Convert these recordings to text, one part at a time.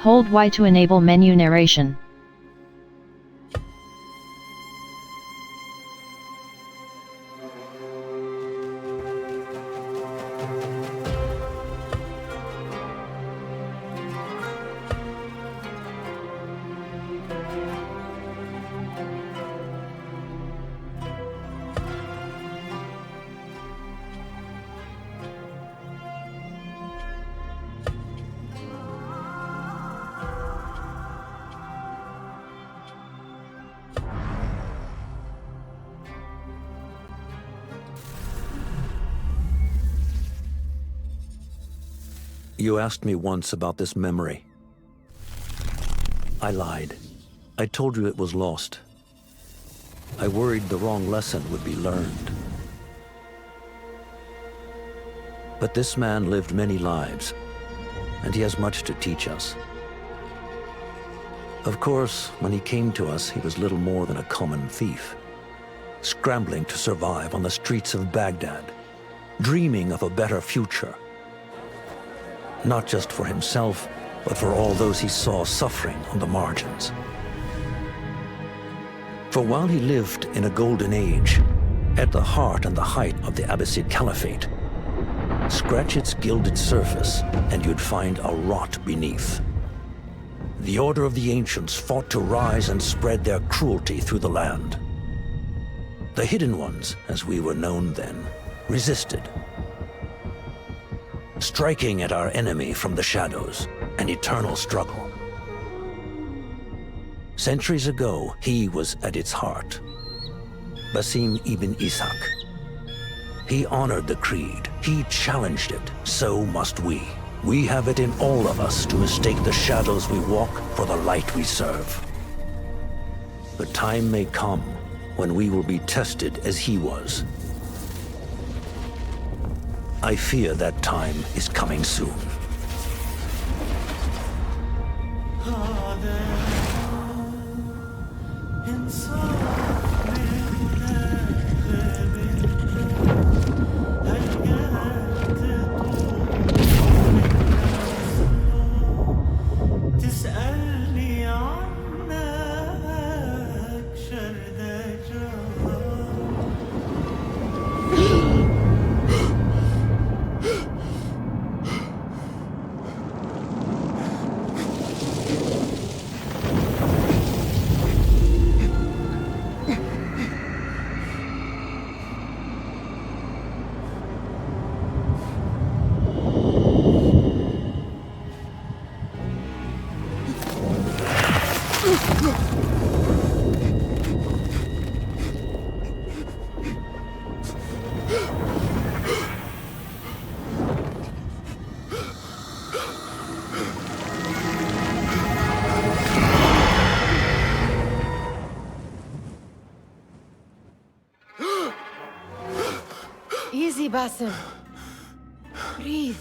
Hold Y to enable menu narration. You asked me once about this memory. I lied. I told you it was lost. I worried the wrong lesson would be learned. But this man lived many lives, and he has much to teach us. Of course, when he came to us, he was little more than a common thief, scrambling to survive on the streets of Baghdad, dreaming of a better future. Not just for himself, but for all those he saw suffering on the margins. For while he lived in a golden age, at the heart and the height of the Abbasid Caliphate, scratch its gilded surface and you'd find a rot beneath. The Order of the Ancients fought to rise and spread their cruelty through the land. The Hidden Ones, as we were known then, resisted, striking at our enemy from the shadows, an eternal struggle. Centuries ago, he was at its heart. Basim Ibn Ishaq. He honored the Creed. He challenged it. So must we. We have it in all of us to mistake the shadows we walk for the light we serve. The time may come when we will be tested as he was. I fear that time is coming soon. Easy, Basim. Breathe.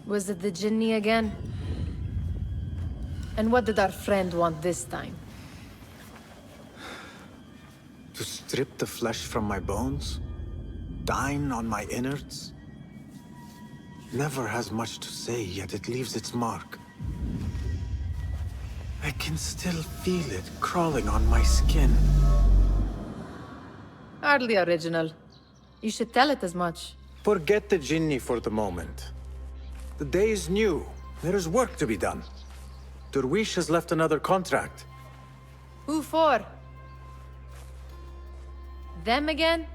Was it the Jinni again? And what did our friend want this time? To strip the flesh from my bones? Dine on my innards? Never has much to say, yet it leaves its mark. I can still feel it crawling on my skin. Hardly original. You should tell it as much. Forget the Jinni for the moment. The day is new. There is work to be done. Derwish has left another contract. Who for? Them again?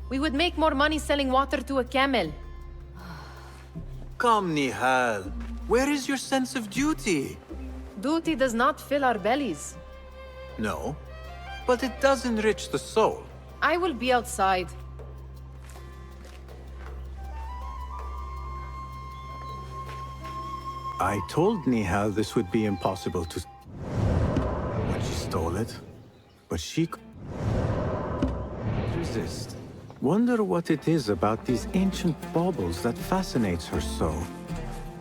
We would make more money selling water to a camel. Come, Nihal. Where is your sense of duty? Duty does not fill our bellies. No, but it does enrich the soul. I will be outside. I told Nihal this would be impossible to... when she stole it. But she... exist. Wonder what it is about these ancient baubles that fascinates her so.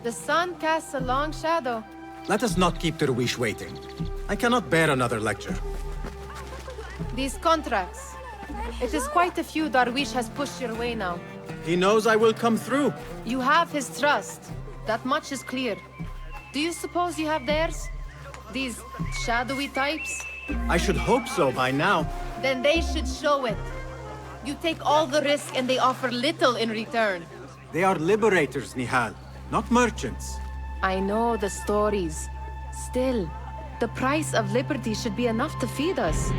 The sun casts a long shadow. Let us not keep Derwish waiting. I cannot bear another lecture. These contracts. It is quite a few Darwish has pushed your way now. He knows I will come through. You have his trust. That much is clear. Do you suppose you have theirs? These shadowy types? I should hope so by now. Then they should show it. You take all the risk and they offer little in return. They are liberators, Nihal, not merchants. I know the stories. Still, the price of liberty should be enough to feed us.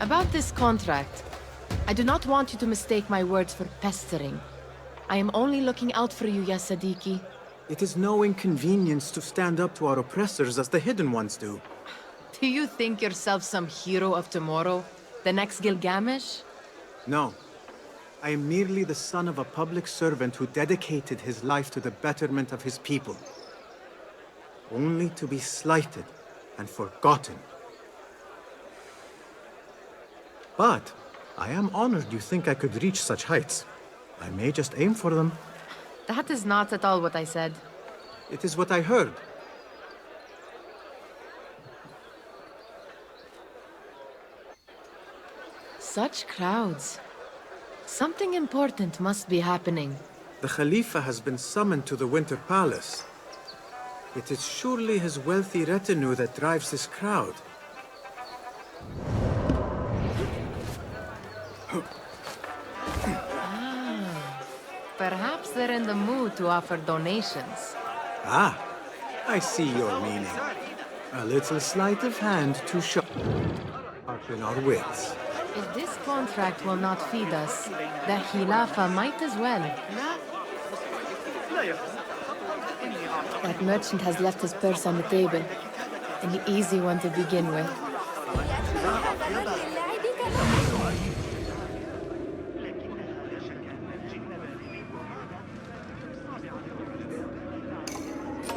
About this contract, I do not want you to mistake my words for pestering. I am only looking out for you, ya Sadiki. It is no inconvenience to stand up to our oppressors as the Hidden Ones do. Do you think yourself some hero of tomorrow? The next Gilgamesh? No. I am merely the son of a public servant who dedicated his life to the betterment of his people. Only to be slighted and forgotten. But I am honored you think I could reach such heights. I may just aim for them. That is not at all what I said. It is what I heard. Such crowds. Something important must be happening. The Khalifa has been summoned to the Winter Palace. It is surely his wealthy retinue that drives this crowd. Perhaps they're in the mood to offer donations. Ah, I see your meaning. A little sleight of hand to sharpen our wits. If this contract will not feed us, the Khilafah might as well. That merchant has left his purse on the table. An easy one to begin with.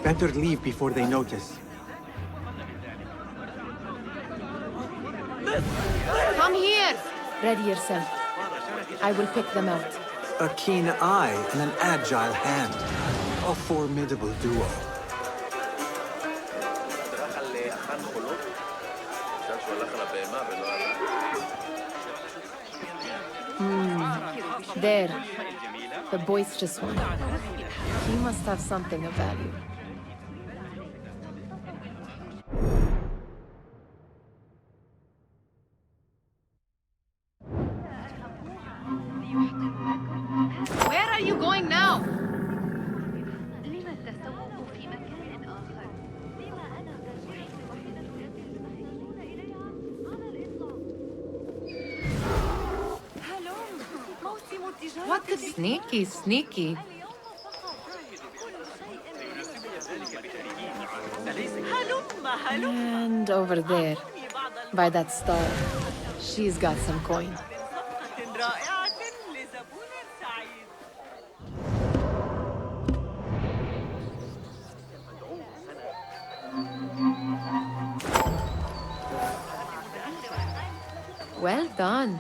Better leave before they notice. Come here! Ready yourself. I will pick them out. A keen eye and an agile hand. A formidable duo. There. The boisterous one. He must have something of value. Where are you going now? What the sneaky, sneaky. And over there, by that star, she's got some coin. Well done.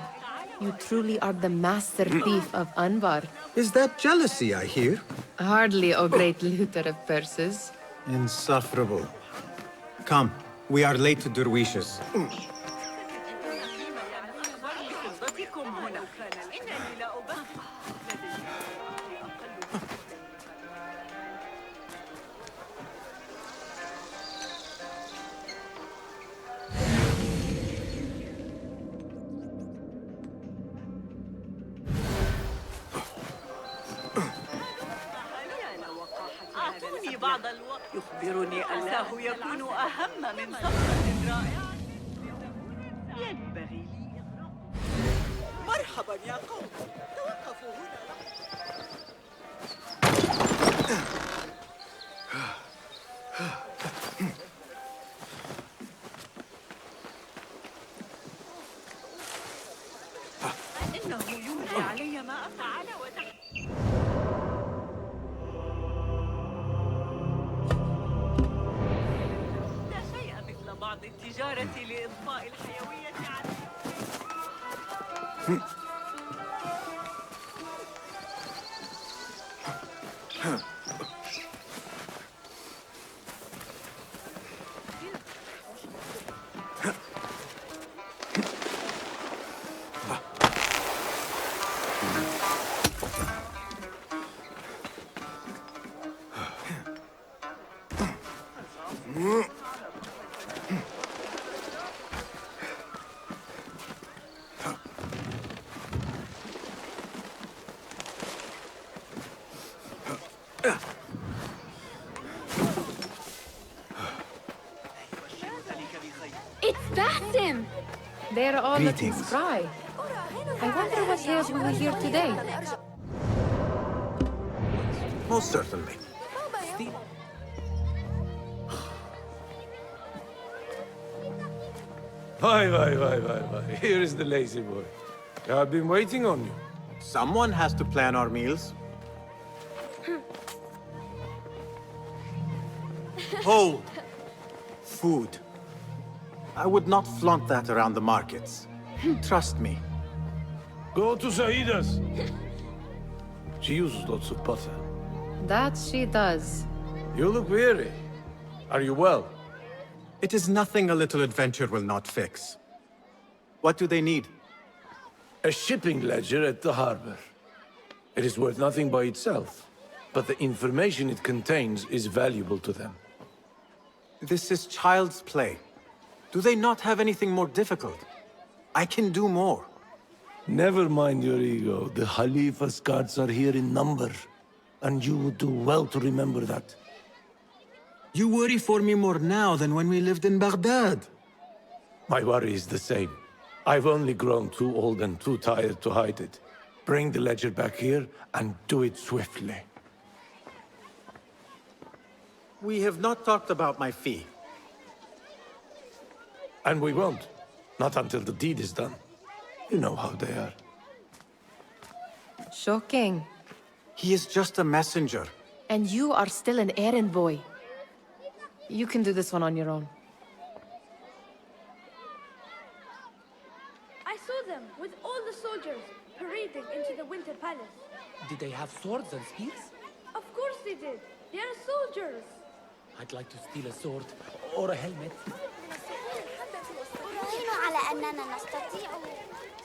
You truly are the master thief of Anbar. Is that jealousy I hear? Hardly, O great looter of purses. Insufferable. Come, we are late to Derwishes. بعض الوقت يخبرني أنه يكون أهم من صفقة رائعة. ينبغي لي مرحبا يا قوم، توقفوا هنا. إنه يولي علي ما أفعل لا شيء مثل بعض التجارة لإضفاء الحيوية على It's Basim! They're all looking Greetings. spry. I wonder what hails we were here today. Most certainly. Why. Here is the lazy boy. I've been waiting on you. Someone has to plan our meals. Hold! Food. I would not flaunt that around the markets. Trust me. Go to Saida's. She uses lots of butter. That she does. You look weary. Are you well? It is nothing a little adventure will not fix. What do they need? A shipping ledger at the harbor. It is worth nothing by itself, but the information it contains is valuable to them. This is child's play. Do they not have anything more difficult? I can do more. Never mind your ego. The Khalifa's guards are here in number, and you would do well to remember that. You worry for me more now than when we lived in Baghdad. My worry is the same. I've only grown too old and too tired to hide it. Bring the ledger back here, and do it swiftly. We have not talked about my fee. And we won't. Not until the deed is done. You know how they are. Shocking. He is just a messenger. And you are still an errand boy. You can do this one on your own. I saw them with all the soldiers parading into the Winter Palace. Did they have swords and spears? Of course they did. They are soldiers. I'd like to steal a sword or a helmet. أراهن على أننا نستطيع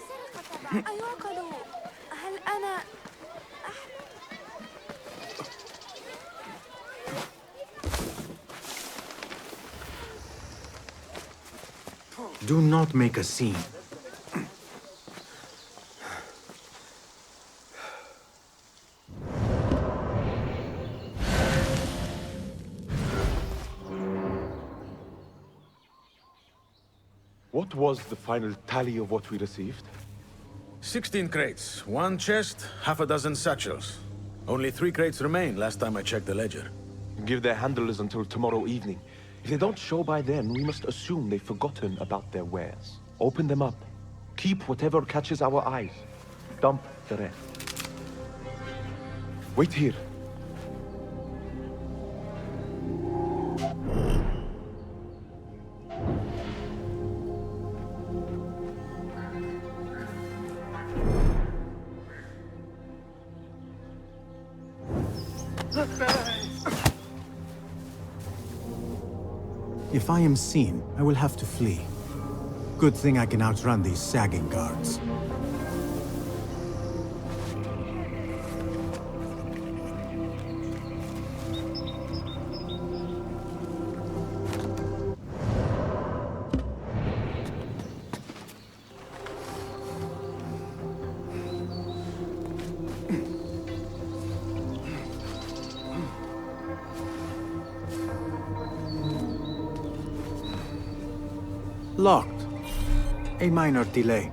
سرقة أيعقل هل أنا Do not make a scene. What was the final tally of what we received? 16 crates, 1 chest, half a dozen satchels. Only 3 crates remain last time I checked the ledger. Give their handlers until tomorrow evening. If they don't show by then, we must assume they've forgotten about their wares. Open them up. Keep whatever catches our eyes. Dump the rest. Wait here. If I am seen, I will have to flee. Good thing I can outrun these sagging guards. Locked. A minor delay.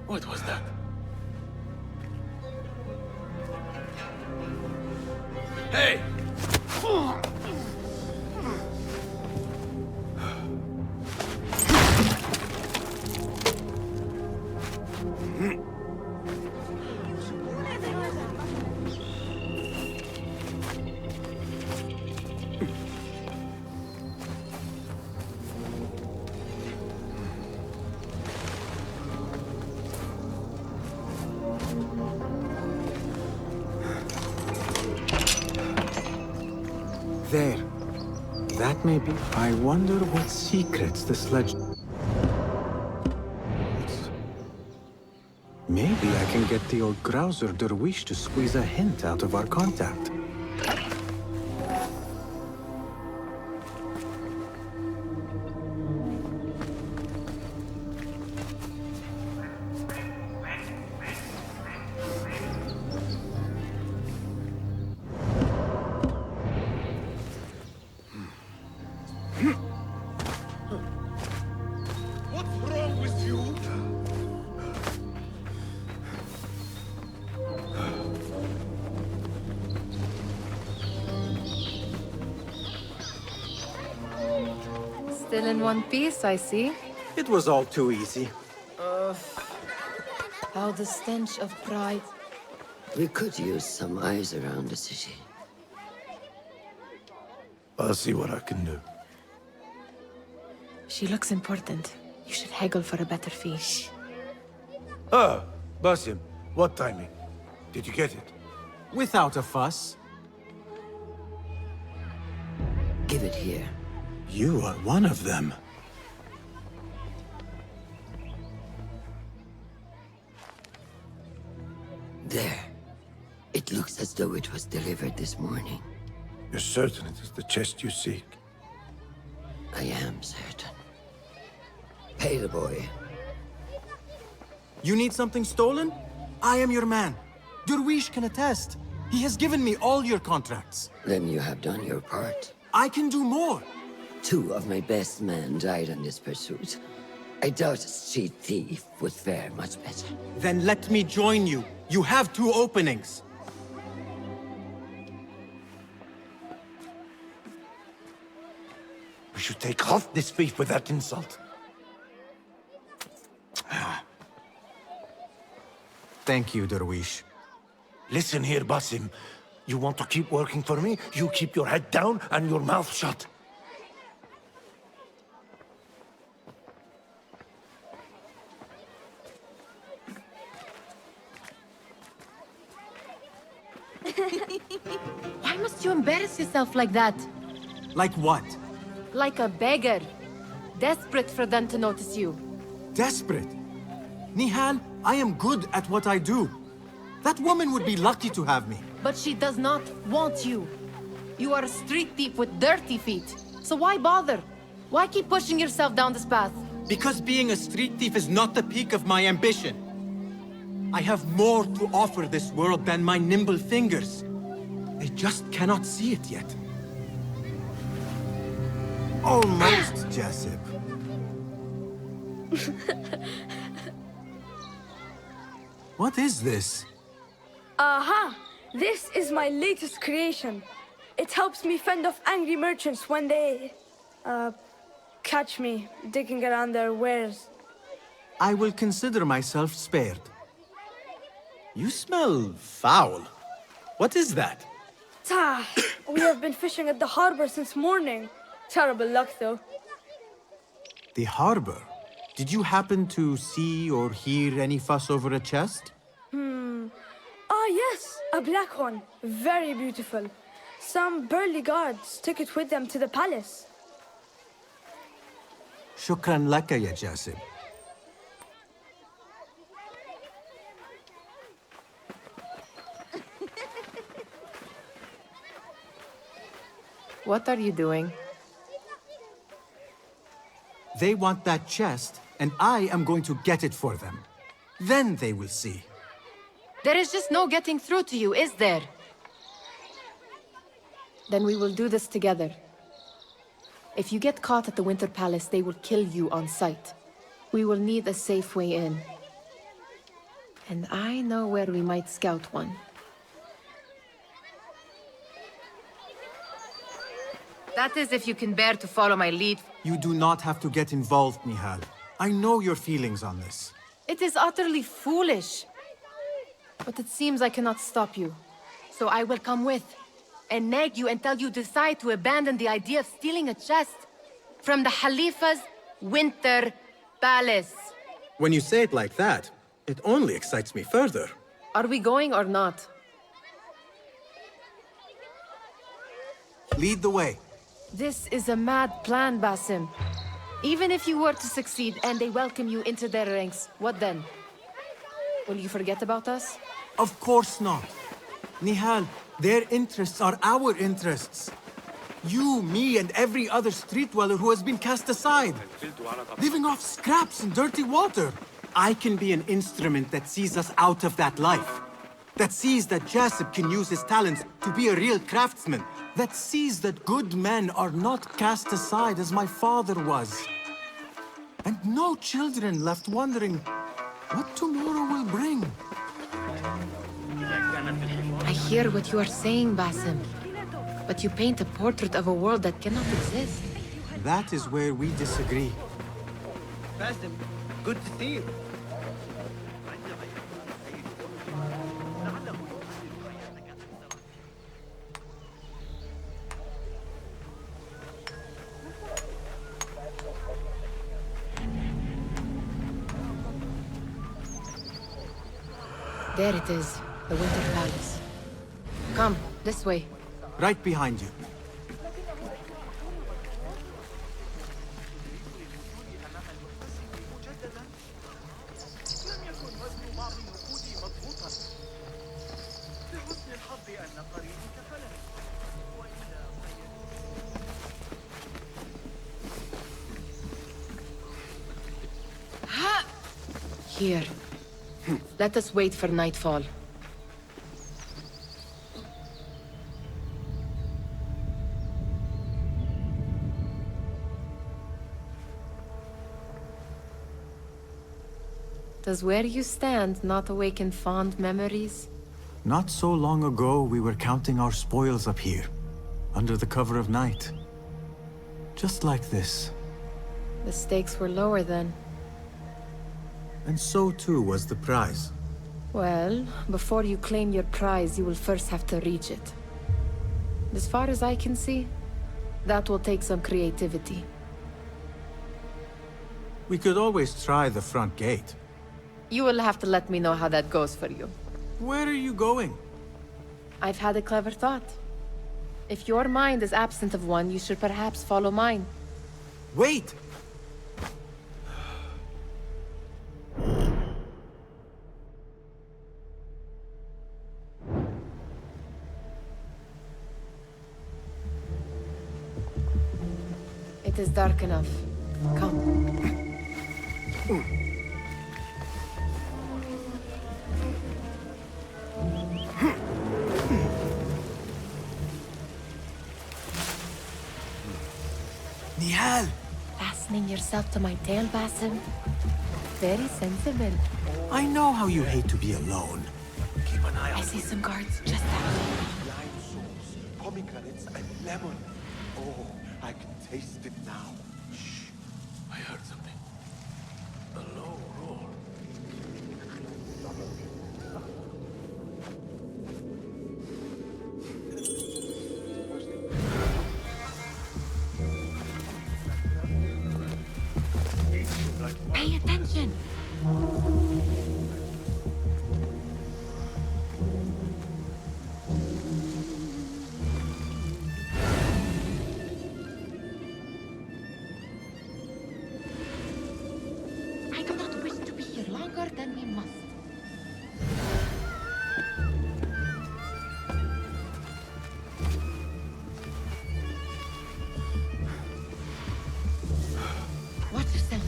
What was that? Hey! There. That may be. I wonder what secrets the sledge... Maybe I can get the old grouser Derwish to squeeze a hint out of our contact. Still in one piece, I see. It was all too easy. How the stench of pride. We could use some eyes around the city. I'll see what I can do. She looks important. You should haggle for a better fee. Ah, Basim, what timing? Did you get it? Without a fuss. Give it here. You are one of them. There. It looks as though it was delivered this morning. You're certain it is the chest you seek? I am certain. Pay the boy. You need something stolen? I am your man. Derwish can attest. He has given me all your contracts. Then you have done your part. I can do more. 2 of my best men died in this pursuit. I doubt a street thief would fare much better. Then let me join you. You have 2 openings. We should take off this thief with that insult. Thank you, Derwish. Listen here, Basim. You want to keep working for me? You keep your head down and your mouth shut. Why must you embarrass yourself like that? Like what? Like a beggar. Desperate for them to notice you. Desperate? Nihal, I am good at what I do. That woman would be lucky to have me. But she does not want you. You are a street thief with dirty feet. So why bother? Why keep pushing yourself down this path? Because being a street thief is not the peak of my ambition. I have more to offer this world than my nimble fingers. They just cannot see it yet. Almost, Jasip. What is this? Aha! This is my latest creation. It helps me fend off angry merchants when they... catch me digging around their wares. I will consider myself spared. You smell foul. What is that? Tah! We have been fishing at the harbor since morning. Terrible luck, though. The harbor? Did you happen to see or hear any fuss over a chest? Ah, yes, a black one. Very beautiful. Some burly guards took it with them to the palace. Shukran laka, ya Jasib. What are you doing? They want that chest, and I am going to get it for them. Then they will see. There is just no getting through to you, is there? Then we will do this together. If you get caught at the Winter Palace, they will kill you on sight. We will need a safe way in. And I know where we might scout one. That is if you can bear to follow my lead. You do not have to get involved, Nihal. I know your feelings on this. It is utterly foolish. But it seems I cannot stop you. So I will come with, and nag you until you decide to abandon the idea of stealing a chest from the Khalifa's Winter Palace. When you say it like that, it only excites me further. Are we going or not? Lead the way. This is a mad plan, Basim. Even if you were to succeed and they welcome you into their ranks, what then? Will you forget about us? Of course not. Nihal, their interests are our interests. You, me, and every other street dweller who has been cast aside. Living off scraps and dirty water. I can be an instrument that sees us out of that life. That sees that Jasip can use his talents to be a real craftsman. That sees that good men are not cast aside as my father was. And no children left wondering what tomorrow will bring. I hear what you are saying, Basim. But you paint a portrait of a world that cannot exist. That is where we disagree. Basim, good to see you. There it is, the Winter Palace. Come, this way. Right behind you. Here. Let us wait for nightfall. Does where you stand not awaken fond memories? Not so long ago, we were counting our spoils up here, under the cover of night. Just like this. The stakes were lower then. And so too was the prize. Well, before you claim your prize, you will first have to reach it. As far as I can see, that will take some creativity. We could always try the front gate. You will have to let me know how that goes for you. Where are you going? I've had a clever thought. If your mind is absent of one, you should perhaps follow mine. Wait! It is dark enough. Come. Nihal! Fastening yourself to my tail, Basim. Very sensible. I know how you hate to be alone. Keep an eye I on see some guards just that way. Lime sauce, pomegranates, and lemon. Oh, I can taste it now. Shh. I heard something. A low roar. Pay attention! I do not wish to be here longer than we must. Watch yourself.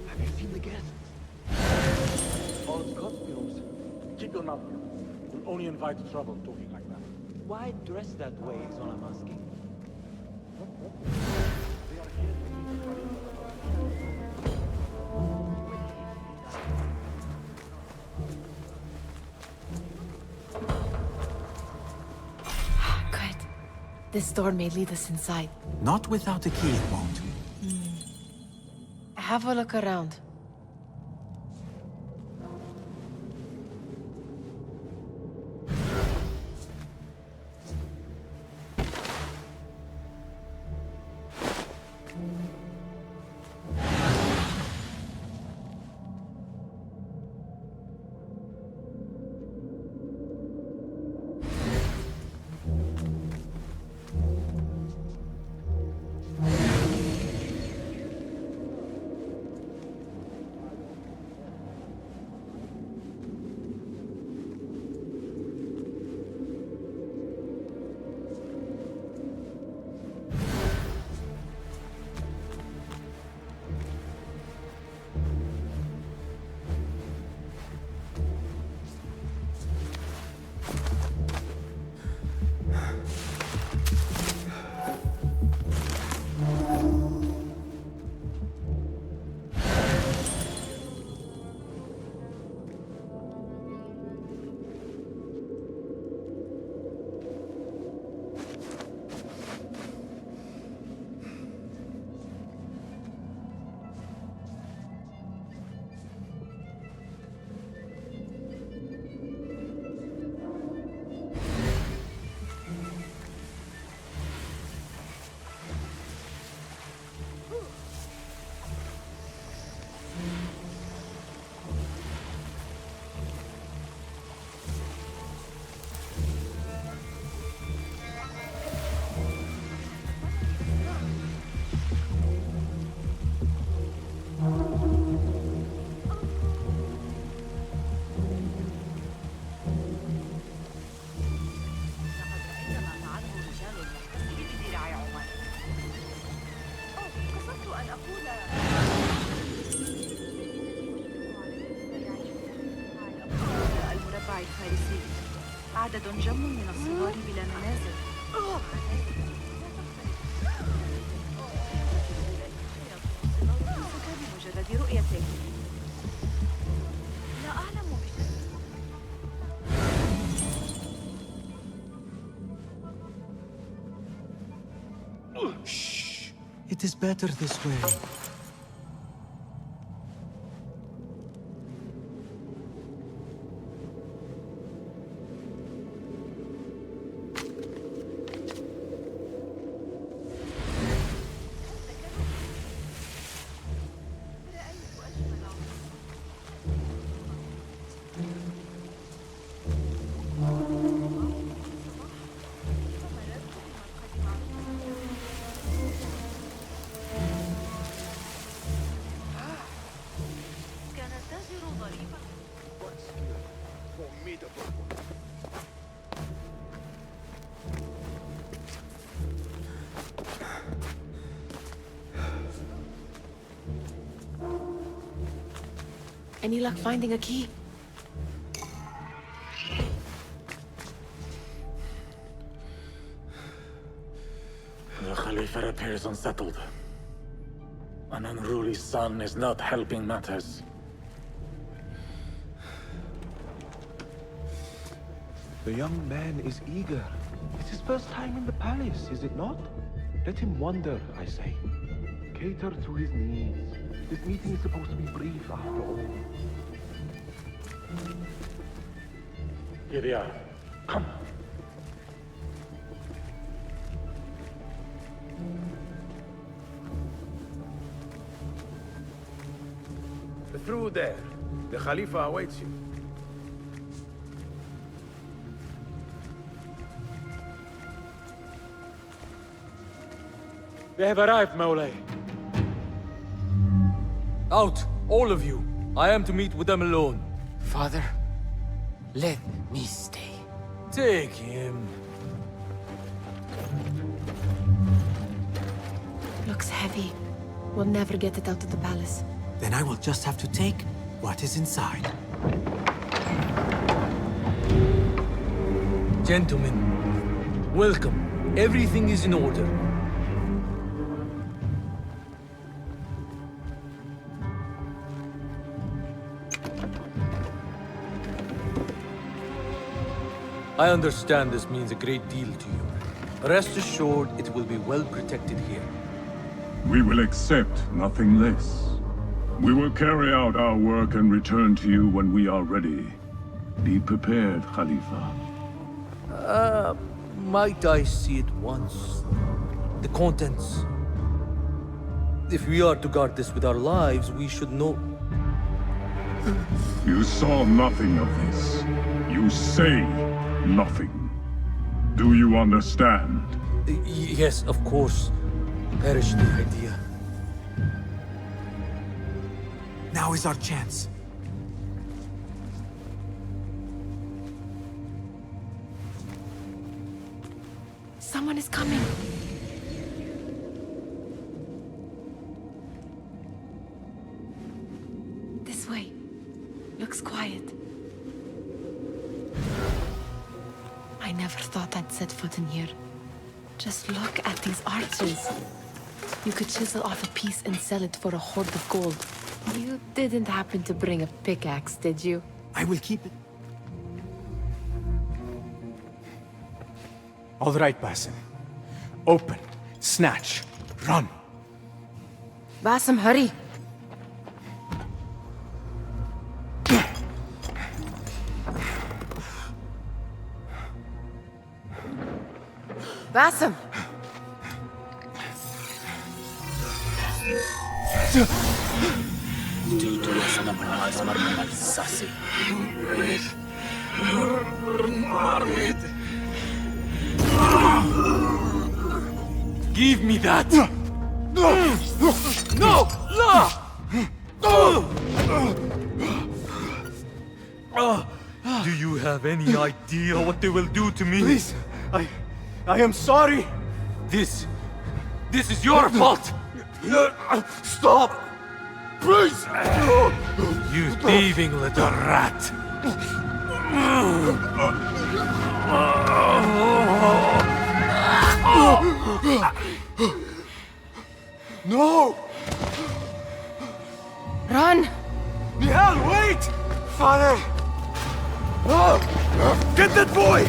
Have you seen the guests? All costumes. Keep your mouth shut. You'll only invite trouble talking like that. Why dress that way is all I'm asking. Good. This door may lead us inside. Not without a key, it won't. Have a look around. أن أقول المربع الفارسي عدد جم من الصغار بلا منازل. بمجرد رؤيته لا أعلم Shh. It is better this way. Any luck finding a key? The Khalifa appears unsettled. An unruly son is not helping matters. The young man is eager. It's his first time in the palace, is it not? Let him wander, I say. Cater to his needs. This meeting is supposed to be brief, after all. Here they are. Come. Through there. The Khalifa awaits you. They have arrived, Mawlay. Out, all of you. I am to meet with them alone. Father, let me stay. Take him. Looks heavy. We'll never get it out of the palace. Then I will just have to take what is inside. Gentlemen, welcome. Everything is in order. I understand this means a great deal to you. Rest assured, it will be well protected here. We will accept nothing less. We will carry out our work and return to you when we are ready. Be prepared, Khalifa. Might I see it once? The contents. If we are to guard this with our lives, we should know... You saw nothing of this. You say nothing. Do you understand? Yes, of course. Perish the idea. Now is our chance. Someone is coming. This way. Looks quiet. I never thought I'd set foot in here. Just look at these arches. You could chisel off a piece and sell it for a hoard of gold. You didn't happen to bring a pickaxe, did you? I will keep it. All right, Basim. Open, snatch, run. Basim, hurry. Basim! Give me that! No! Do you have any idea what they will do to me? Please, I am sorry. This is your fault! Stop! Please! You thieving little rat! No! Run! Nihal, wait! Father! Get that boy!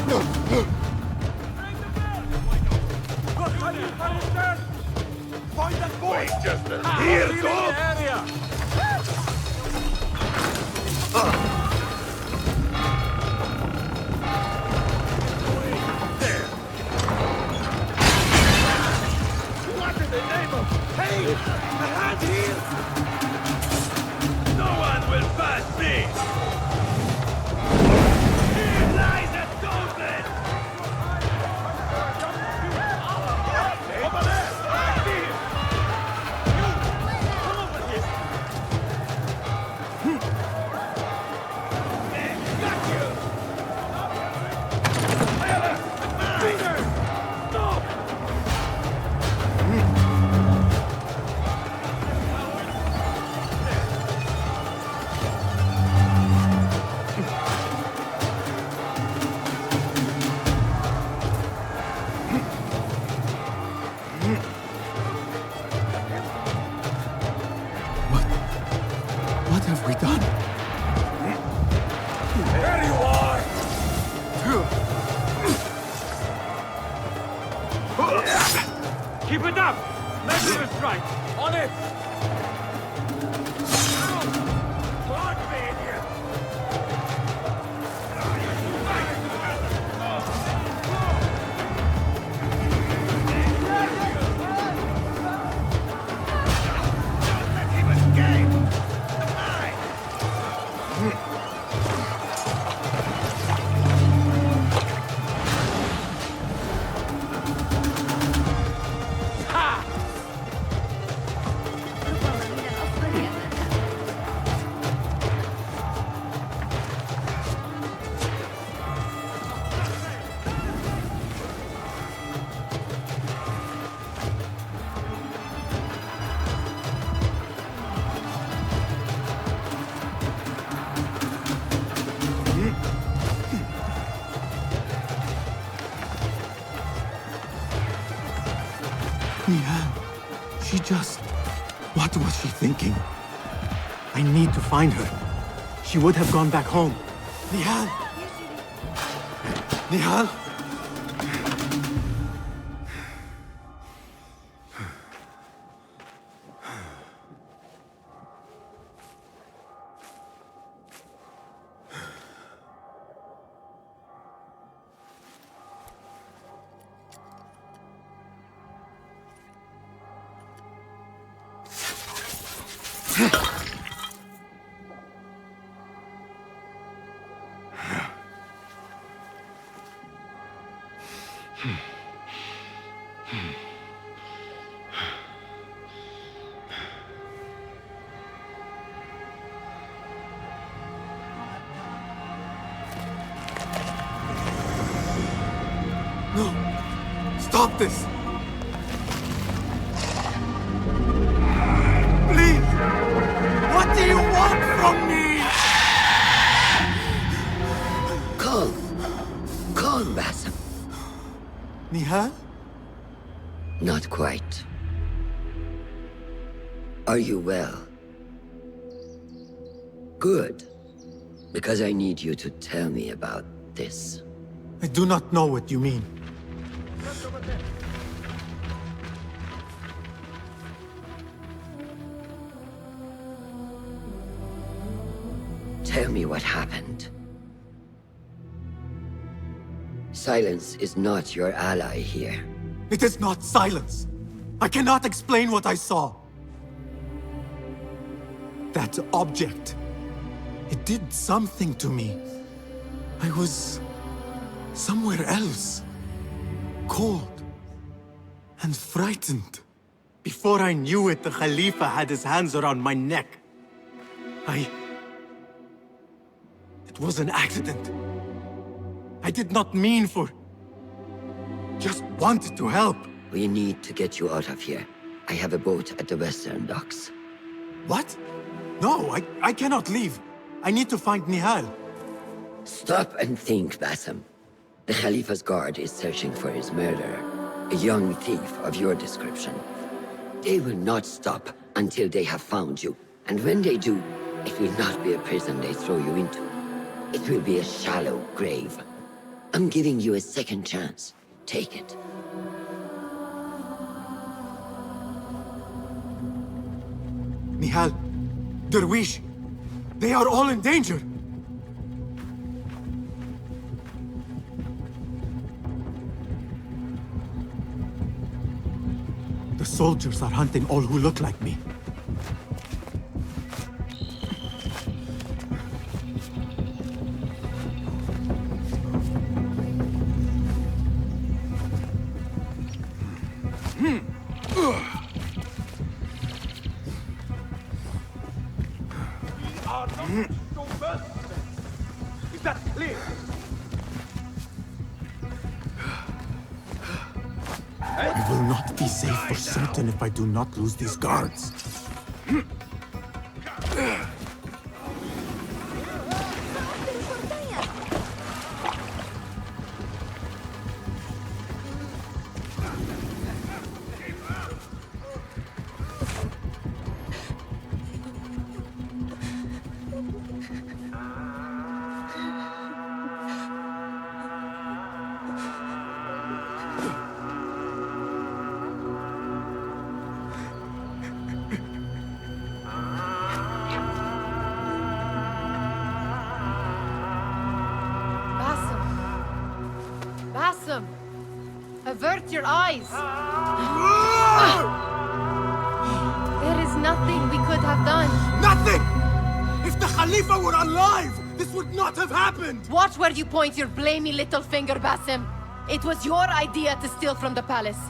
Find that boy! Wait just a minute. Here, dog! What in the name of... Hey! A hand here! No one will pass me! Here lies a dolphin! Over there! Right here! You! Come over here! There, got you! Tyler! Peter! Stop! What have we done? There you are! Keep it up! Measure is right! On it! Block me, idiot! Nihal, she just... What was she thinking? I need to find her. She would have gone back home. Nihal! Nihal! No! Stop this! Please! What do you want from me? Calm. Calm, Basim. Nihal? Not quite. Are you well? Good. Because I need you to tell me about this. I do not know what you mean. Tell me what happened. Silence is not your ally here. It is not silence. I cannot explain what I saw. That object. It did something to me. I was somewhere else. Cold and frightened. Before I knew it, the Khalifa had his hands around my neck. It was an accident. I did not mean for... Just wanted to help. We need to get you out of here. I have a boat at the western docks. What? No, I cannot leave. I need to find Nihal. Stop and think, Basim. The Khalifa's guard is searching for his murderer, a young thief of your description. They will not stop until they have found you, and when they do, it will not be a prison they throw you into. It will be a shallow grave. I'm giving you a second chance. Take it. Nihal, Derwish, they are all in danger. The soldiers are hunting all who look like me. Is that clear? I will not be safe for certain if I do not lose these guards. Basim! Avert your eyes! There is nothing we could have done. Nothing! If the Khalifa were alive, this would not have happened! Watch where you point your blamey little finger, Basim. It was your idea to steal from the palace.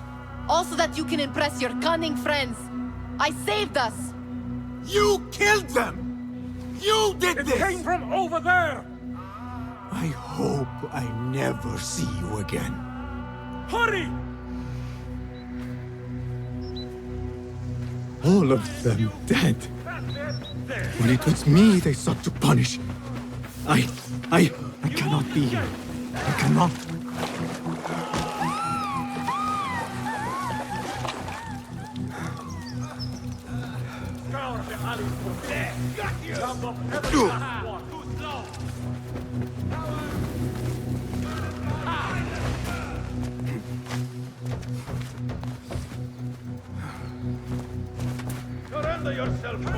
Also that you can impress your cunning friends. I saved us! You killed them! You did this! It came from over there! I hope I never see you again. Hurry! All of them dead. When it was me they sought to punish. I cannot be here. I cannot. Surrender yourself, boy!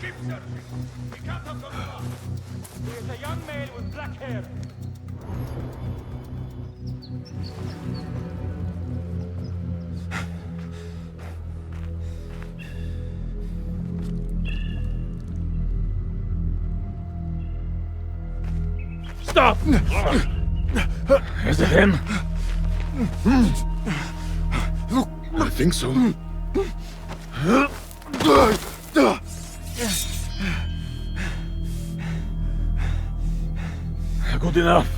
Keep searching. We can't have gone far. There is a young male with black hair. Stop! Is it him? I think so. Good enough.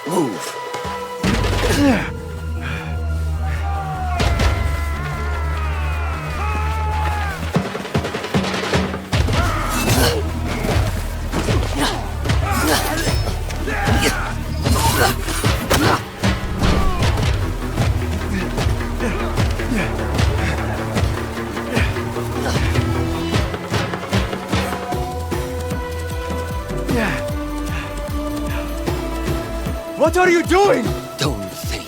Move. What are you doing? Don't think.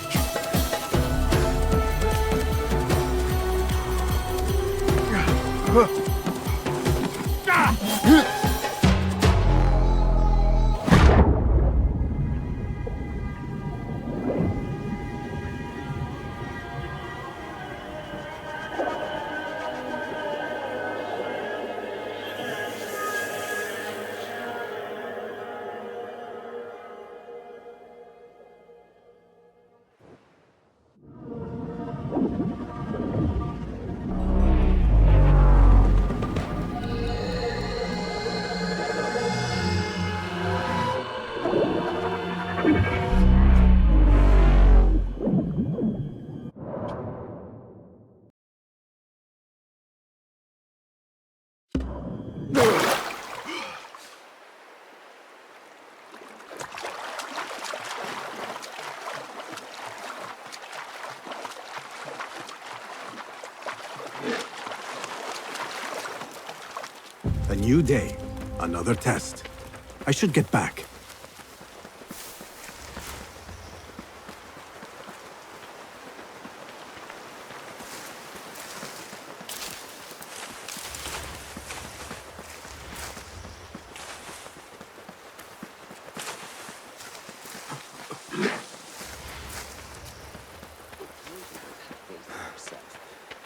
A new day, another test. I should get back.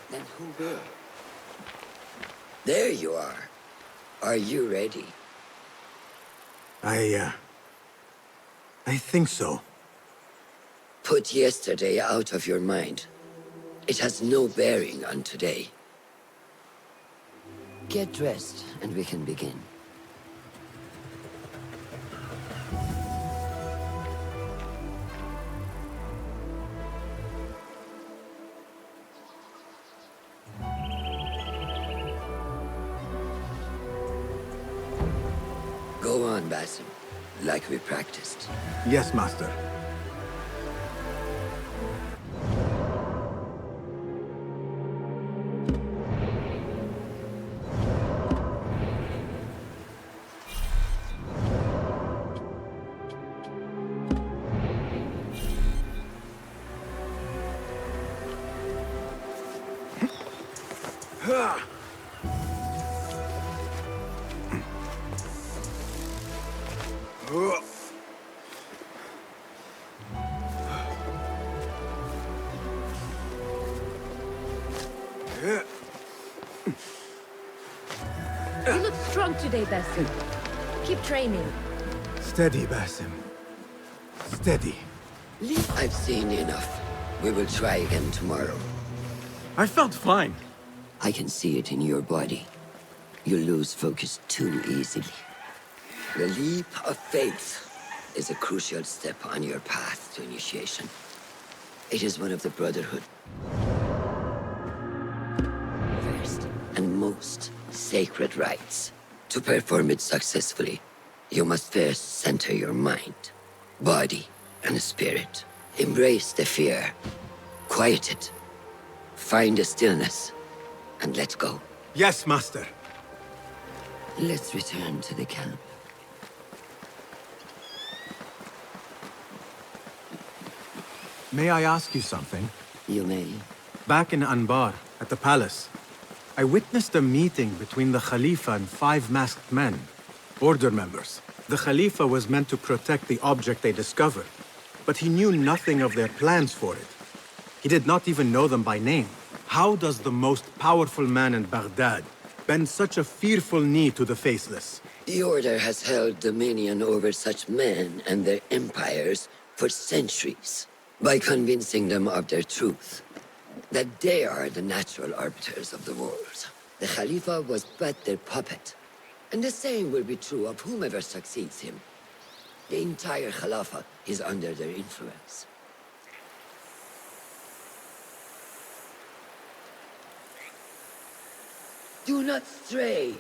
Then who will? There you are. Are you ready? I think so. Put yesterday out of your mind. It has no bearing on today. Get dressed, and we can begin. Go on, Basim, like we practiced. Yes, Master. You look strong today, Basim. Keep training. Steady, Basim. Steady. I've seen enough. We will try again tomorrow. I felt fine. I can see it in your body. You lose focus too easily. The leap of faith is a crucial step on your path to initiation. It is one of the Brotherhood first and most sacred rites. To perform it successfully, you must first center your mind, body, and spirit. Embrace the fear. Quiet it. Find a stillness, and let go. Yes, Master. Let's return to the camp. May I ask you something? You may. Back in Anbar, at the palace, I witnessed a meeting between the Khalifa and 5 masked men, Order members. The Khalifa was meant to protect the object they discovered, but he knew nothing of their plans for it. He did not even know them by name. How does the most powerful man in Baghdad bend such a fearful knee to the faceless? The Order has held dominion over such men and their empires for centuries, by convincing them of their truth, that they are the natural arbiters of the world. The Khalifa was but their puppet, and the same will be true of whomever succeeds him. The entire Khalifa is under their influence. Do not stray.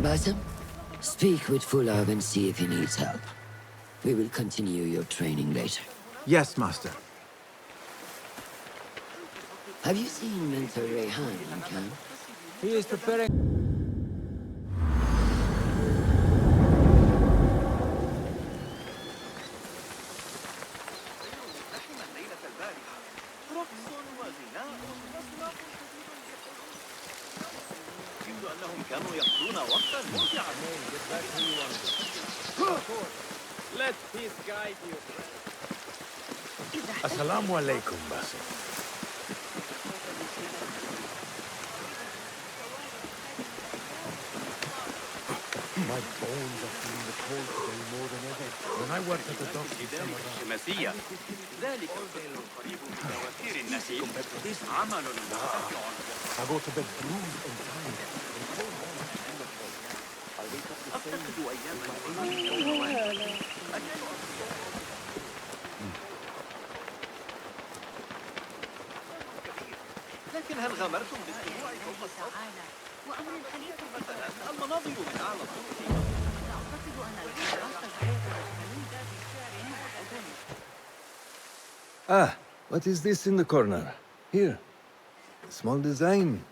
Basim, speak with Fulab and see if he needs help. We will continue your training later. Yes, Master. Have you seen Mentor Rayhan in camp? He is preparing. Let peace guide you. Assalamu alaikum, Basim. My bones are feeling the cold today more than ever. When I worked at the docks in Samarra, ذلك الطفل القريب من مواسير النسيم عمل مرتفع. I go to bed bruised and tired. And cold mornings full of hope. I wake up the same أفتقد أيام لكن هل غامرتم بالطلوع فوق السطح؟ وأمر الخليفة مثلا المناظر من أعلى السطح. أعتقد أن الإدراك الحياة المحمودة بشعر وأغاني. Ah, what is this in the corner? Here. Small design.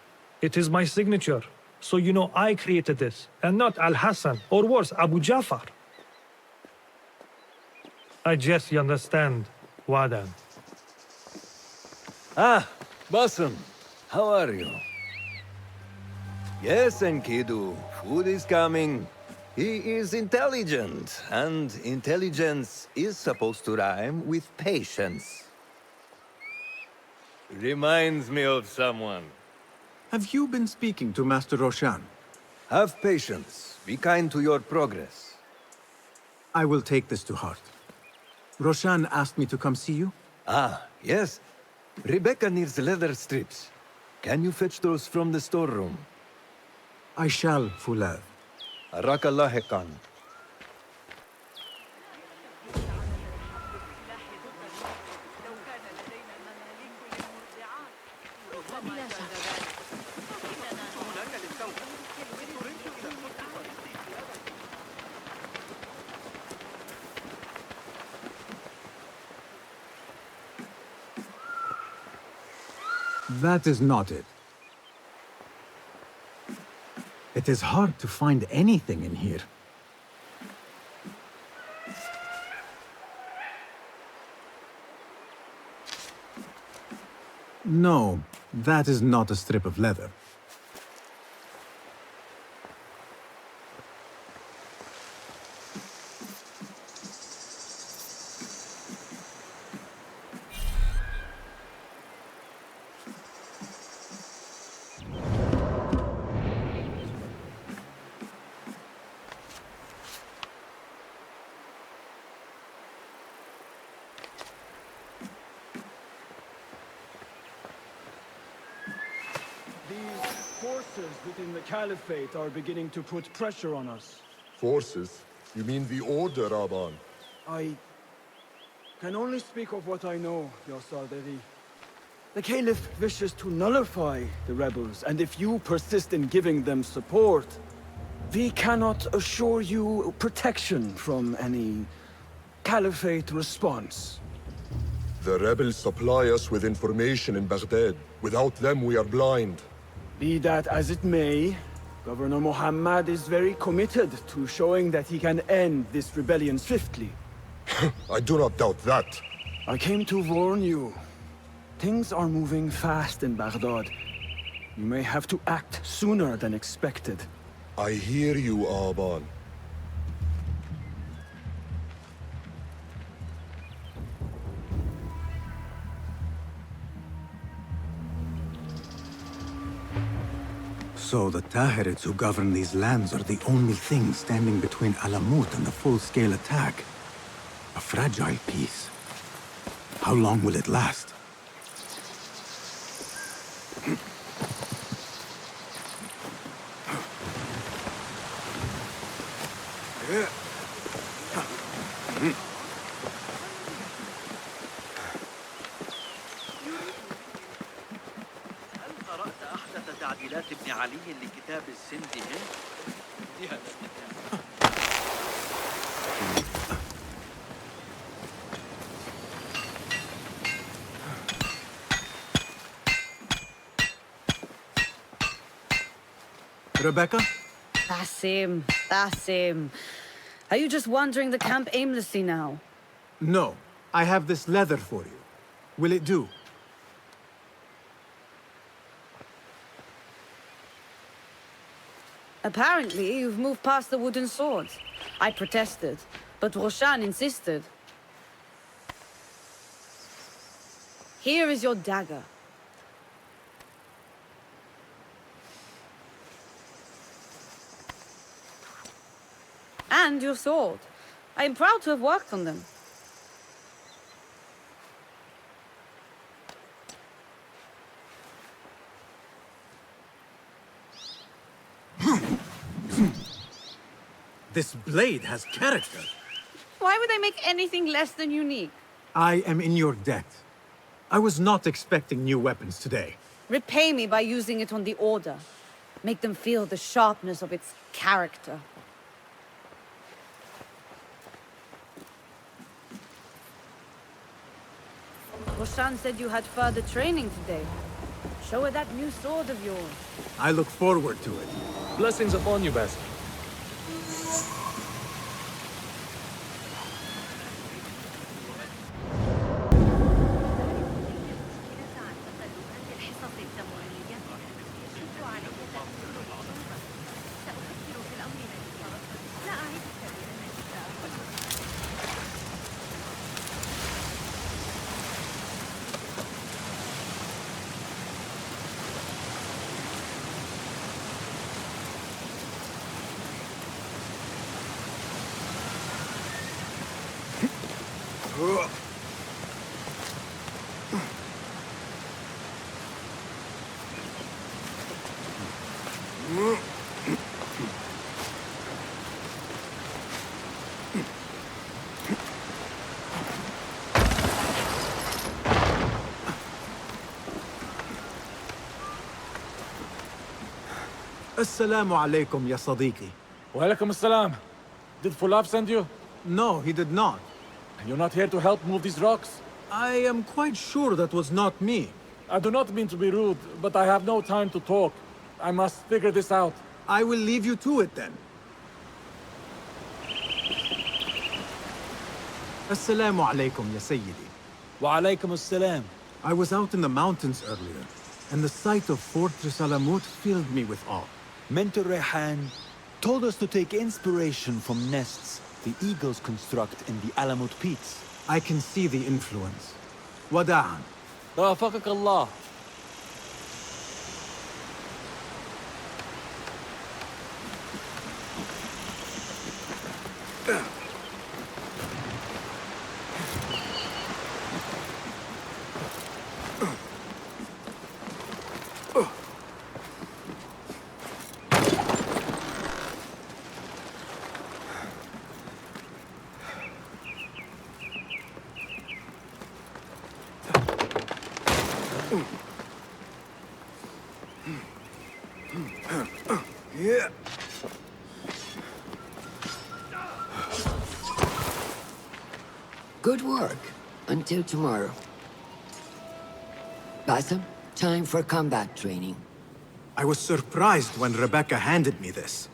It is my signature. So you know I created this, and not Al-Hassan, or worse, Abu Jafar. I guess you understand, Wadan. Ah, Basim. How are you? Yes, Enkidu. Food is coming. He is intelligent, and intelligence is supposed to rhyme with patience. Reminds me of someone. Have you been speaking to Master Roshan? Have patience. Be kind to your progress. I will take this to heart. Roshan asked me to come see you? Ah, yes. Rebecca needs leather strips. Can you fetch those from the storeroom? I shall, Fulad. Arakallah Khan. That is not it. It is hard to find anything in here. No, that is not a strip of leather. Forces within the Caliphate are beginning to put pressure on us. Forces? You mean the Order, Aban? I can only speak of what I know, Yasar Devi. The Caliph wishes to nullify the rebels, and if you persist in giving them support, we cannot assure you protection from any Caliphate response. The rebels supply us with information in Baghdad. Without them, we are blind. Be that as it may, Governor Muhammad is very committed to showing that he can end this rebellion swiftly. I do not doubt that. I came to warn you. Things are moving fast in Baghdad. You may have to act sooner than expected. I hear you, Aban. So the Tahirids who govern these lands are the only thing standing between Alamut and the full-scale attack. A fragile peace. How long will it last? تعديلات ابن علي لكتاب السند منه؟ Rebecca? Basim. Are you just wandering the camp aimlessly now? No. I have this leather for you. Will it do? Apparently, you've moved past the wooden swords. I protested, but Roshan insisted. Here is your dagger. And your sword. I am proud to have worked on them. This blade has character. Why would I make anything less than unique? I am in your debt. I was not expecting new weapons today. Repay me by using it on the Order. Make them feel the sharpness of its character. Roshan said you had further training today. Show her that new sword of yours. I look forward to it. Blessings upon you, Basim. Assalamu alaikum, ya Sadiqi. Walaikum assalam. Did Fulab send you? No, he did not. You're not here to help move these rocks? I am quite sure that was not me. I do not mean to be rude, but I have no time to talk. I must figure this out. I will leave you to it then. Assalamu alaikum, ya Sayyidi. Wa alaikum assalam. I was out in the mountains earlier, and the sight of Fortress Alamut filled me with awe. Mentor Rehan told us to take inspiration from nests the eagles construct in the Alamut peats. I can see the influence. Wada'an. Rafaqak Allah. Yeah. Good work. Until tomorrow. Basim, time for combat training. I was surprised when Rebecca handed me this.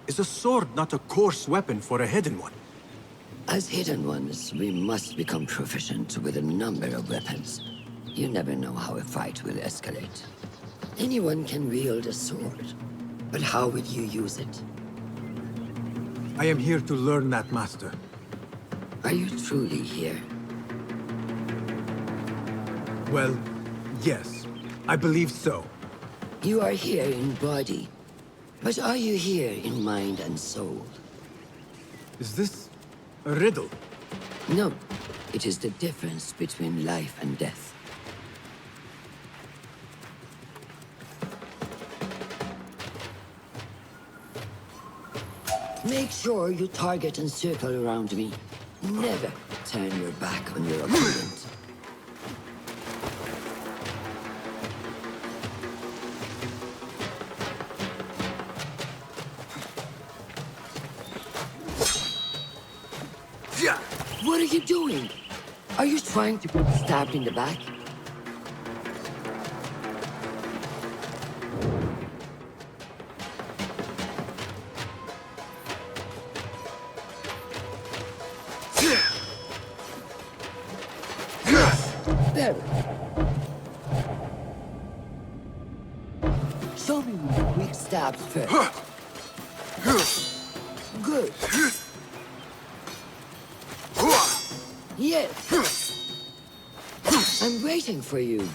Is a sword not a coarse weapon for a hidden one? As hidden ones, we must become proficient with a number of weapons. You never know how a fight will escalate. Anyone can wield a sword, but how would you use it? I am here to learn that, Master. Are you truly here? Well, yes. I believe so. You are here in body, but are you here in mind and soul? Is this a riddle? No. It is the difference between life and death. Make sure you target and circle around me. Never turn your back on your opponent. What are you doing? Are you trying to get stabbed in the back? There. Show me your quick stabs first. Good. Yes. I'm waiting for you.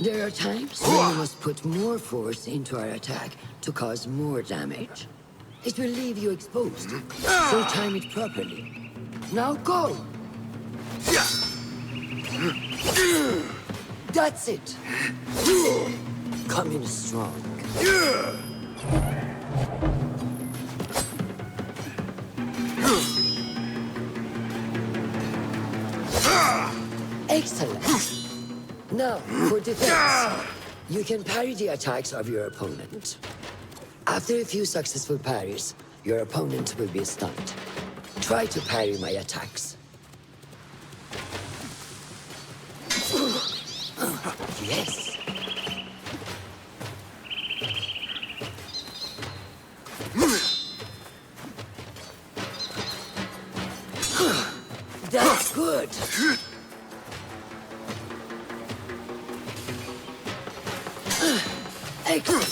There are times when you must put more force into our attack to cause more damage. It will leave you exposed. So time it properly. Now go! That's it! Come in strong. Excellent. Now, for defense. You can parry the attacks of your opponent. After a few successful parries, your opponent will be stunned. Try to parry my attacks. Yes. That's good. Excellent.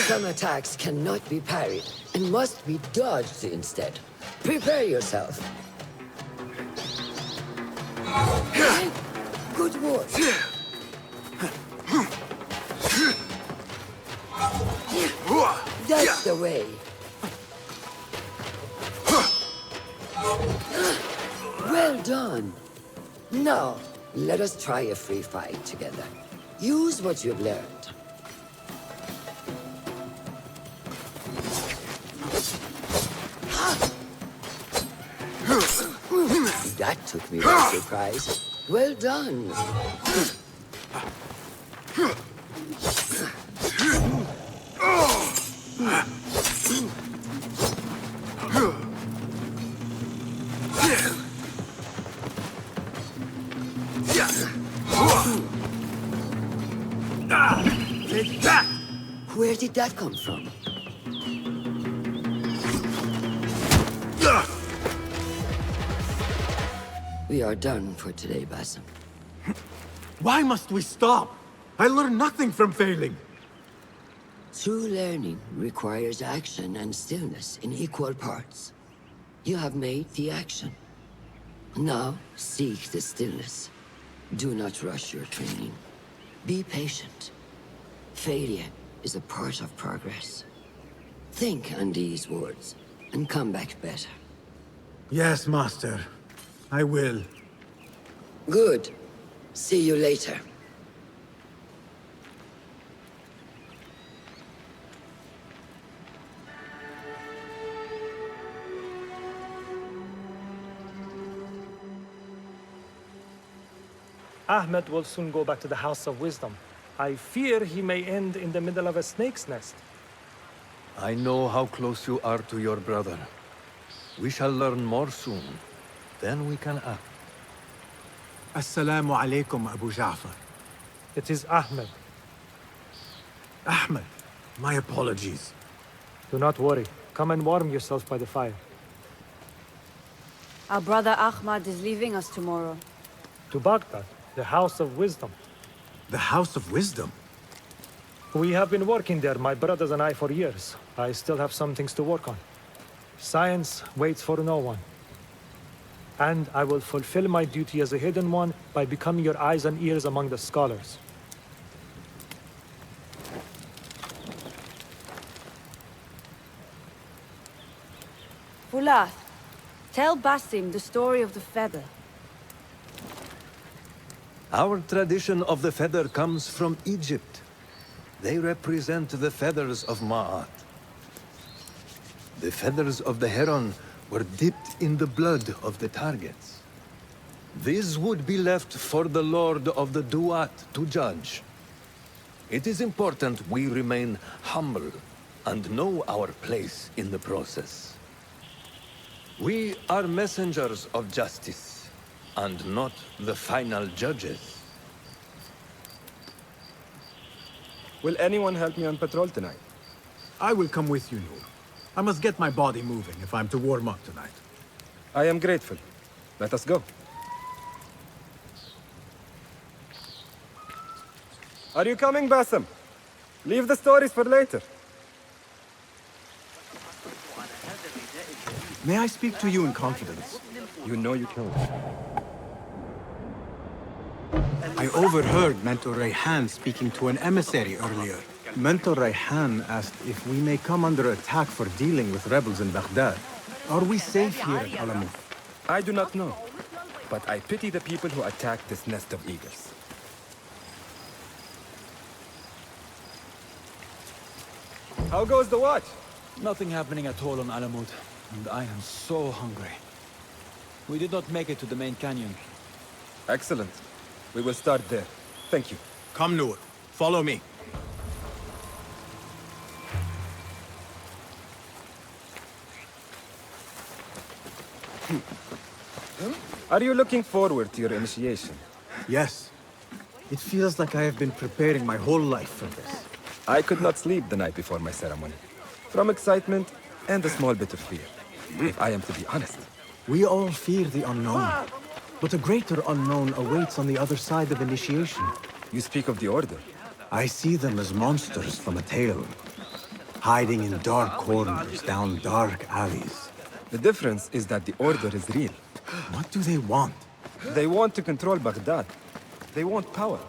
Some attacks cannot be parried and must be dodged instead. Prepare yourself. Good work. That's the way. Well done. Now, let us try a free fight together. Use what you've learned. That took me by surprise. Well done. Take that! Where did that come from? We are done for today, Basim. Why must we stop? I learned nothing from failing. True learning requires action and stillness in equal parts. You have made the action. Now, seek the stillness. Do not rush your training. Be patient. Failure is a part of progress. Think on these words, and come back better. Yes, Master. I will. Good. See you later. Ahmed will soon go back to the House of Wisdom. I fear he may end in the middle of a snake's nest. I know how close you are to your brother. We shall learn more soon. Then we can act. Assalamu alaikum, Abu Ja'far. It is Ahmed. Ahmed, my apologies. Do not worry. Come and warm yourself by the fire. Our brother Ahmad is leaving us tomorrow. To Baghdad, the House of Wisdom. The House of Wisdom? We have been working there, my brothers and I, for years. I still have some things to work on. Science waits for no one. And I will fulfill my duty as a hidden one by becoming your eyes and ears among the scholars. Fulath, tell Basim the story of the feather. Our tradition of the feather comes from Egypt. They represent the feathers of Ma'at. The feathers of the heron were dipped in the blood of the targets. These would be left for the Lord of the Duat to judge. It is important we remain humble and know our place in the process. We are messengers of justice, and not the final judges. Will anyone help me on patrol tonight? I will come with you, Noor. I must get my body moving if I'm to warm up tonight. I am grateful. Let us go. Are you coming, Basim? Leave the stories for later. May I speak to you in confidence? You know you can. I overheard Mentor Rayhan speaking to an emissary earlier. Mentor Rayhan asked if we may come under attack for dealing with rebels in Baghdad. Are we safe here at Alamut? I do not know, but I pity the people who attacked this nest of eagles. How goes the watch? Nothing happening at all on Alamut, and I am so hungry. We did not make it to the main canyon. Excellent. We will start there. Thank you. Come, Noor. Follow me. Are you looking forward to your initiation? Yes. It feels like I have been preparing my whole life for this. I could not sleep the night before my ceremony. From excitement and a small bit of fear. If I am to be honest. We all fear the unknown. But a greater unknown awaits on the other side of initiation. You speak of the Order? I see them as monsters from a tale. Hiding in dark corners, down dark alleys. The difference is that the Order is real. What do they want? They want to control Baghdad. They want power.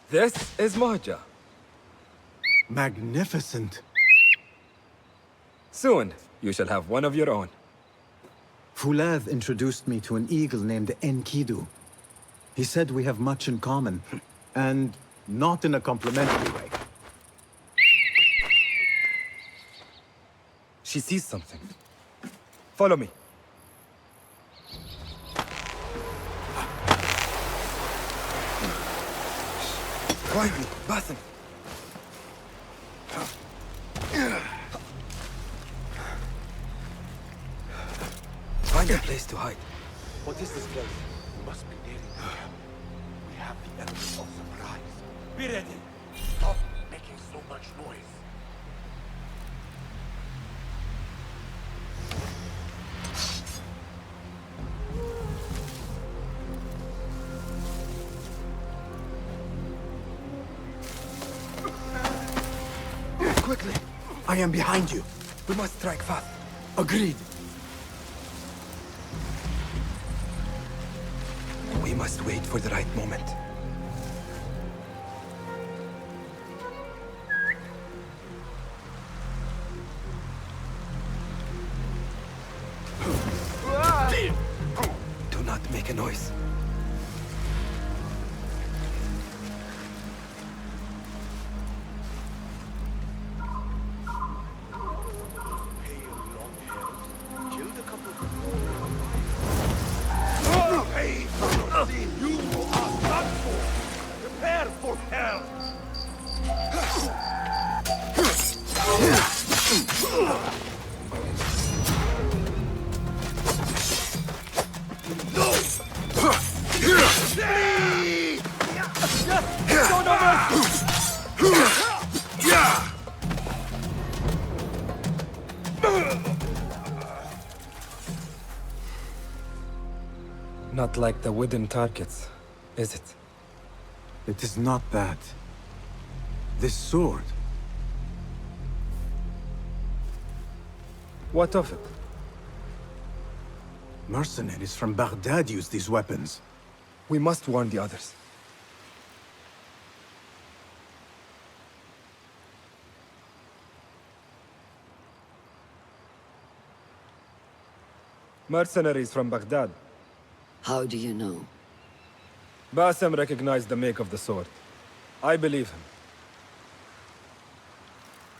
This is Mahja. Magnificent. Soon, you shall have one of your own. Fulad introduced me to an eagle named Enkidu. He said we have much in common, and not in a complimentary way. She sees something. Follow me. Quietly, Basim. Find a place to hide. What is this place? We must be near the camp. We have the element of surprise. Be ready. Stop making so much noise. Quickly. I am behind you. We must strike fast. Agreed. We must wait for the right moment. Do not make a noise. Not like the wooden targets, is it? It is not that. This sword. What of it? Mercenaries from Baghdad use these weapons. We must warn the others. Mercenaries from Baghdad. How do you know? Basim recognized the make of the sword. I believe him.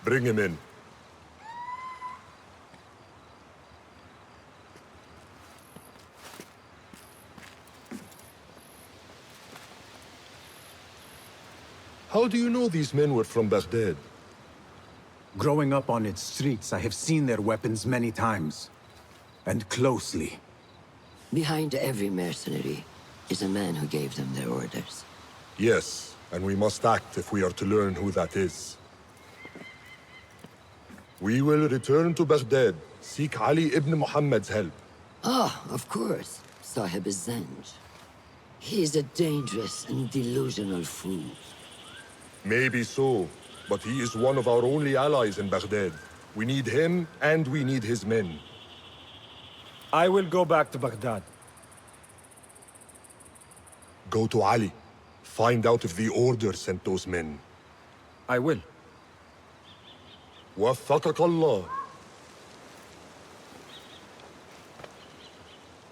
Bring him in. How do you know these men were from Baghdad? Growing up on its streets, I have seen their weapons many times. And closely. Behind every mercenary is a man who gave them their orders. Yes, and we must act if we are to learn who that is. We will return to Baghdad, seek Ali ibn Muhammad's help. Ah, of course. Sahib Zanj. He is a dangerous and delusional fool. Maybe so, but he is one of our only allies in Baghdad. We need him, and we need his men. I will go back to Baghdad. Go to Ali. Find out if the Order sent those men. I will. وفقك الله.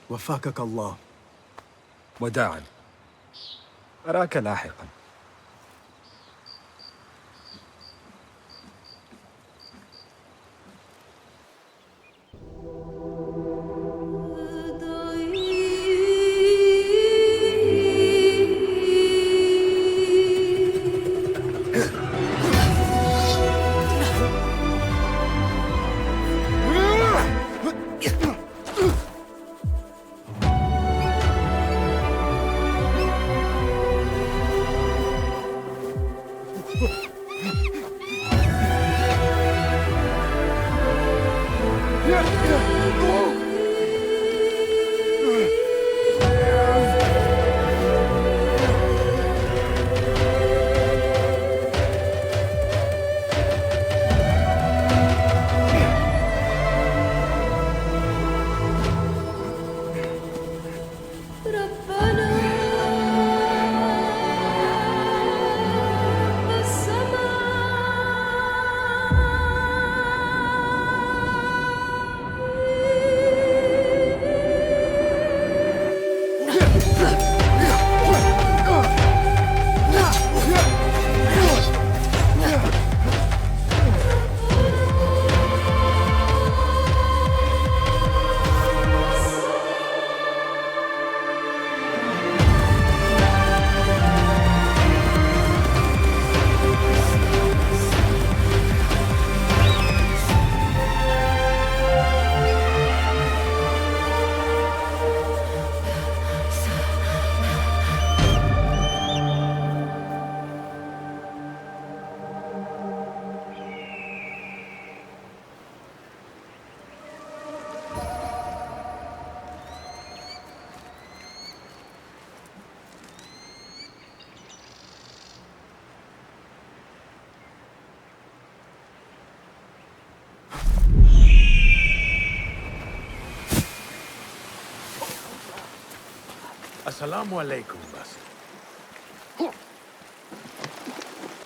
وفقك الله. وداعا. أراك لاحقا. Assalamu alaikum, Basim.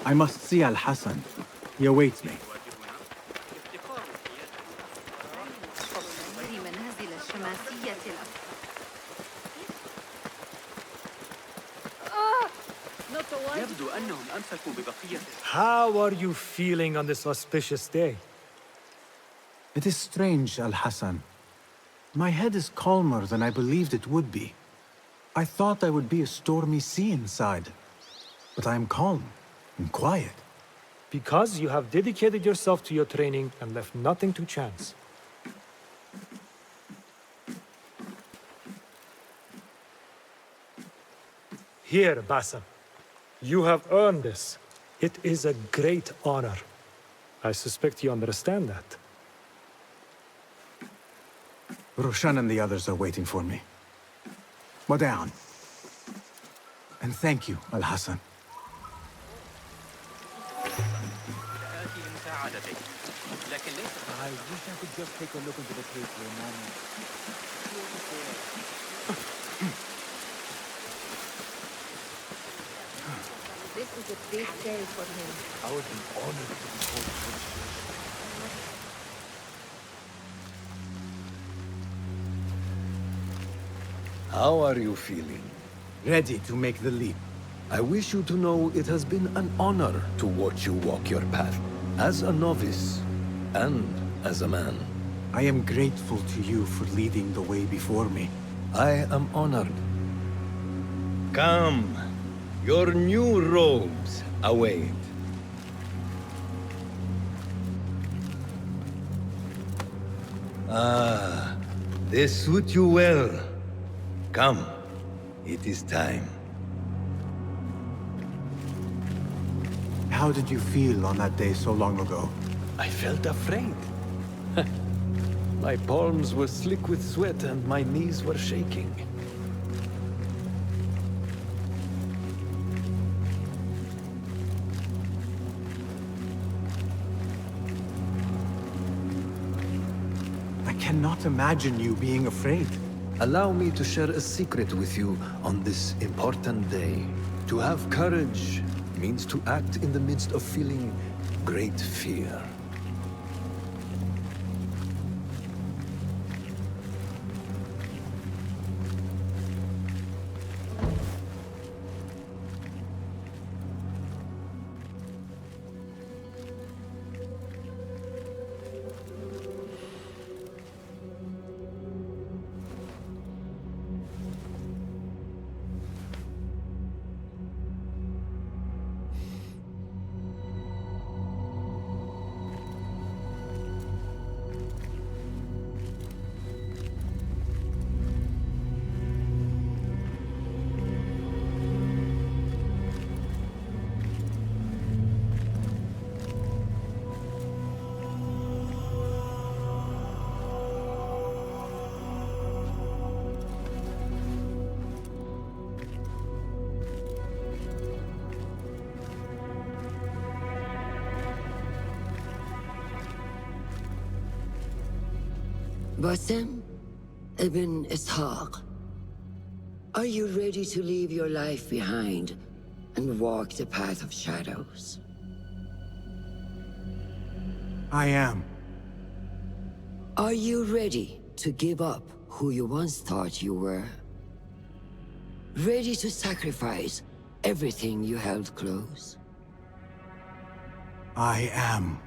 I must see Al-Hassan. He awaits me. How are you feeling on this auspicious day? It is strange, Al-Hassan. My head is calmer than I believed it would be. I thought I would be a stormy sea inside. But I am calm and quiet. Because you have dedicated yourself to your training and left nothing to chance. Here, Basim. You have earned this. It is a great honor. I suspect you understand that. Roshan and the others are waiting for me. Down. And thank you, Al-Hassan. I wish I could just take a look into the cave for a moment. This is a big day for him. I would be honored to be called Prince. How are you feeling? Ready to make the leap. I wish you to know it has been an honor to watch you walk your path, as a novice and as a man. I am grateful to you for leading the way before me. I am honored. Come, your new robes await. Ah, they suit you well. Come, it is time. How did you feel on that day so long ago? I felt afraid. My palms were slick with sweat and my knees were shaking. cannot imagine you being afraid. Allow me to share a secret with you on this important day. To have courage means to act in the midst of feeling great fear. Basim Ibn Ishaq, are you ready to leave your life behind and walk the path of shadows? I am. Are you ready to give up who you once thought you were? Ready to sacrifice everything you held close? I am.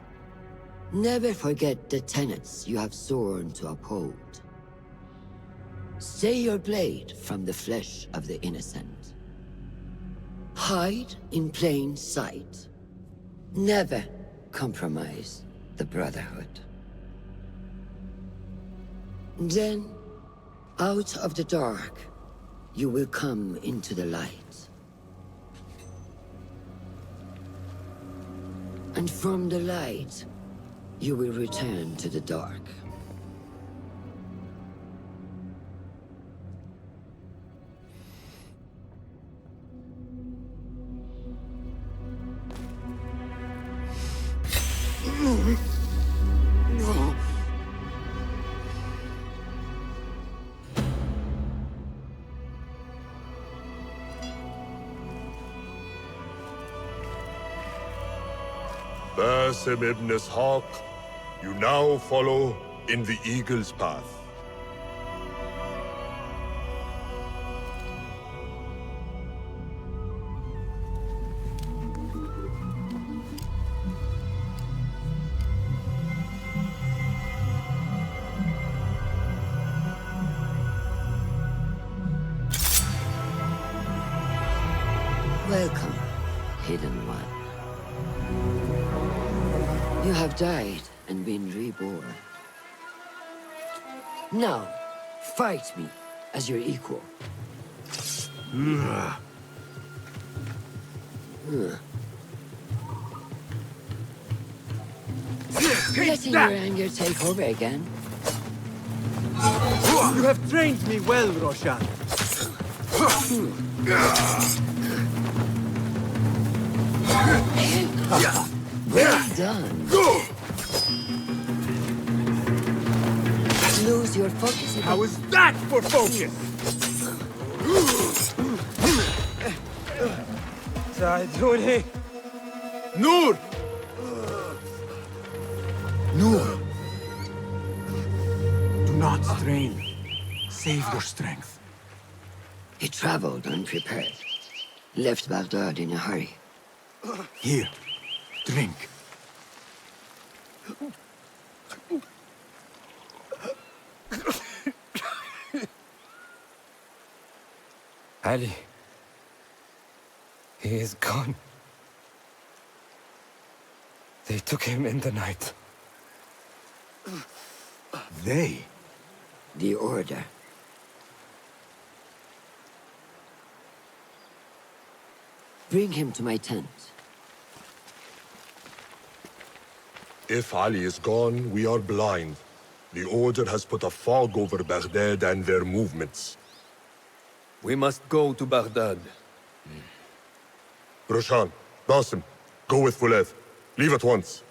Never forget the tenets you have sworn to uphold. Stay your blade from the flesh of the innocent. Hide in plain sight. Never compromise the Brotherhood. Then, out of the dark, you will come into the light. And from the light, you will return to the dark. Basim Ibn Ishaq, you now follow in the Eagle's path. Welcome, Hidden One. You have died and been reborn. Now, fight me as your equal. Letting your anger take over again. You have trained me well, Roshan. Well done. Lose your focus. How is that for focus? Saiduni. Noor! Noor! Do not strain. Save your strength. He traveled unprepared. Left Baghdad in a hurry. Here, drink. Ali. He is gone. They took him in the night. They? The Order. Bring him to my tent. If Ali is gone, we are blind. The Order has put a fog over Baghdad and their movements. We must go to Baghdad. Roshan, Basim, go with Fulad. Leave at once.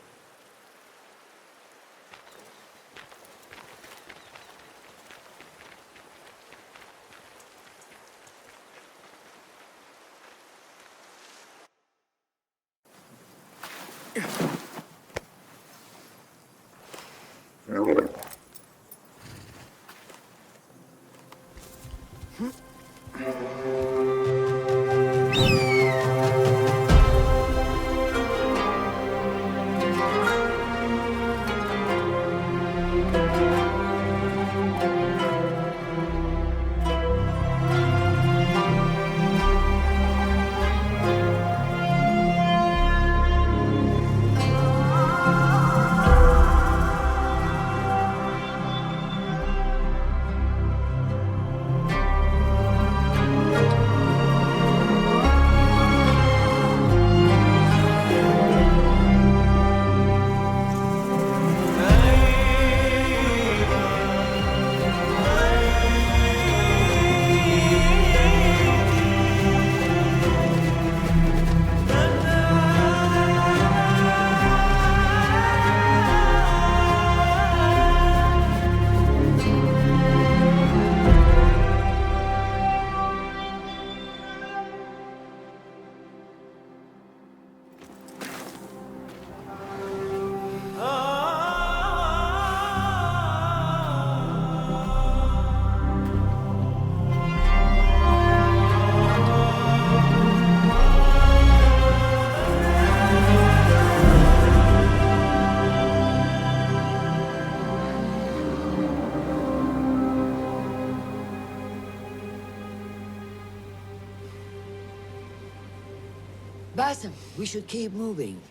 Basim, we should keep moving.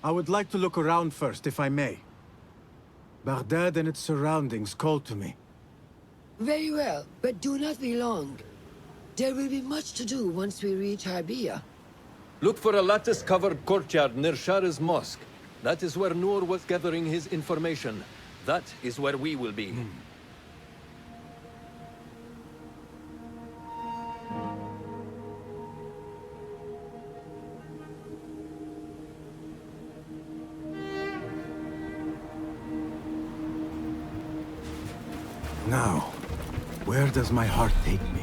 I would like to look around first, if I may. Baghdad and its surroundings call to me. Very well, but do not be long. There will be much to do once we reach Harbiya. Look for a lattice-covered courtyard near Shah's mosque. That is where Noor was gathering his information. That is where we will be. Now, where does my heart take me?